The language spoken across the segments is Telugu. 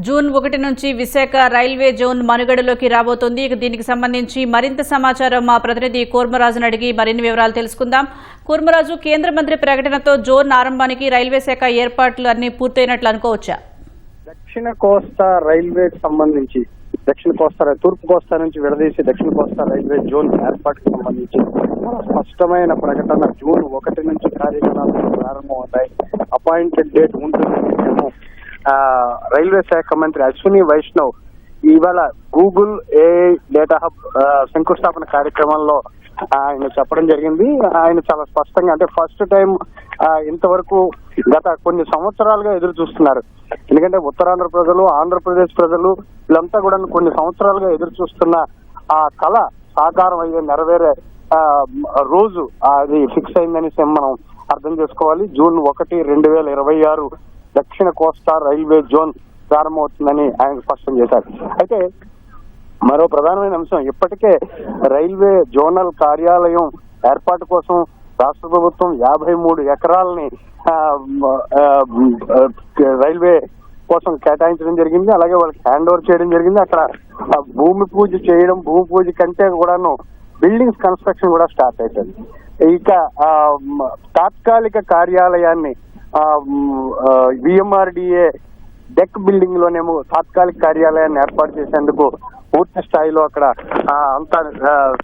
జూన్ 1 నుంచి విశాఖ రైల్వే జోన్ మనుగడలోకి రాబోతోంది. ఇక దీనికి సంబంధించి మరింత సమాచారం మా ప్రతినిధి కూర్మరాజును అడిగి మరిన్ని వివరాలు తెలుసుకుందాం. కూర్మరాజు, కేంద్ర మంత్రి ప్రకటనతో జోన్ ఆరంభానికి రైల్వే శాఖ ఏర్పాట్లు అన్ని పూర్తయినట్లు అనుకోవచ్చా? దక్షిణ కోస్తా రైల్వేకి సంబంధించి తూర్పు కోస్తా నుంచి విడదీసి దక్షిణ కోస్తా రైల్వే జోన్ ఏర్పాటుకు సంబంధించి స్పష్టమైన ప్రకటన జూన్ 1 నుంచి కార్యకలాపాలు ప్రారంభమవుతాయి. అపాయింటెడ్ డేట్ ఉంటుందని మేము రైల్వే శాఖ మంత్రి అశ్విని వైష్ణవ్ ఇవాళ గూగుల్ ఏఐ డేటా హబ్ శంకుస్థాపన కార్యక్రమంలో ఆయన చెప్పడం జరిగింది. ఆయన చాలా స్పష్టంగా, అంటే ఫస్ట్ టైం ఇంతవరకు గత కొన్ని సంవత్సరాలుగా ఎదురు చూస్తున్నారు. ఎందుకంటే ఉత్తరాంధ్ర ప్రజలు, ఆంధ్రప్రదేశ్ ప్రజలు వీళ్ళంతా కూడా కొన్ని సంవత్సరాలుగా ఎదురు చూస్తున్న ఆ కళ సాకారం అయ్యే నెరవేరే రోజు అది ఫిక్స్ అయిందని మనం అర్థం చేసుకోవాలి. జూన్ 1, 2026 దక్షిణ కోస్తా రైల్వే జోన్ ప్రారంభమవుతుందని ఆయన స్పష్టం చేశారు. అయితే మరో ప్రధానమైన అంశం, ఇప్పటికే రైల్వే జోనల్ కార్యాలయం ఏర్పాటు కోసం రాష్ట్ర ప్రభుత్వం 53 ఎకరాలని రైల్వే కోసం కేటాయించడం జరిగింది. అలాగే వాళ్ళకి హ్యాండ్ ఓవర్ చేయడం జరిగింది. అక్కడ భూమి పూజ కంటే కూడాను బిల్డింగ్స్ కన్స్ట్రక్షన్ కూడా స్టార్ట్ అవుతుంది. ఇక తాత్కాలిక కార్యాలయాన్ని విఎంఆర్డిఏ డెక్ బిల్డింగ్ లోనేమో తాత్కాలిక కార్యాలయాన్ని ఏర్పాటు చేసేందుకు పూర్తి స్థాయిలో అక్కడ అంతా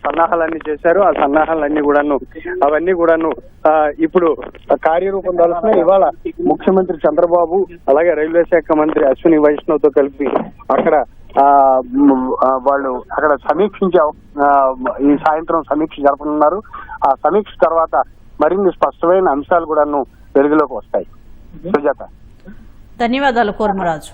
సన్నాహాలన్నీ చేశారు. ఆ సన్నాహాలన్నీ కూడాను ఇప్పుడు కార్యరూపం దాల్చిన ఇవాళ ముఖ్యమంత్రి చంద్రబాబు అలాగే రైల్వే శాఖ మంత్రి అశ్విని వైష్ణవ్ తో కలిపి అక్కడ వాళ్ళు అక్కడ ఈ సాయంత్రం సమీక్ష జరపనున్నారు. ఆ సమీక్ష తర్వాత మరిన్ని స్పష్టమైన అంశాలు కూడాను వెలుగులోకి వస్తాయి. సుజాత, ధన్యవాదాలు కూర్మరాజు.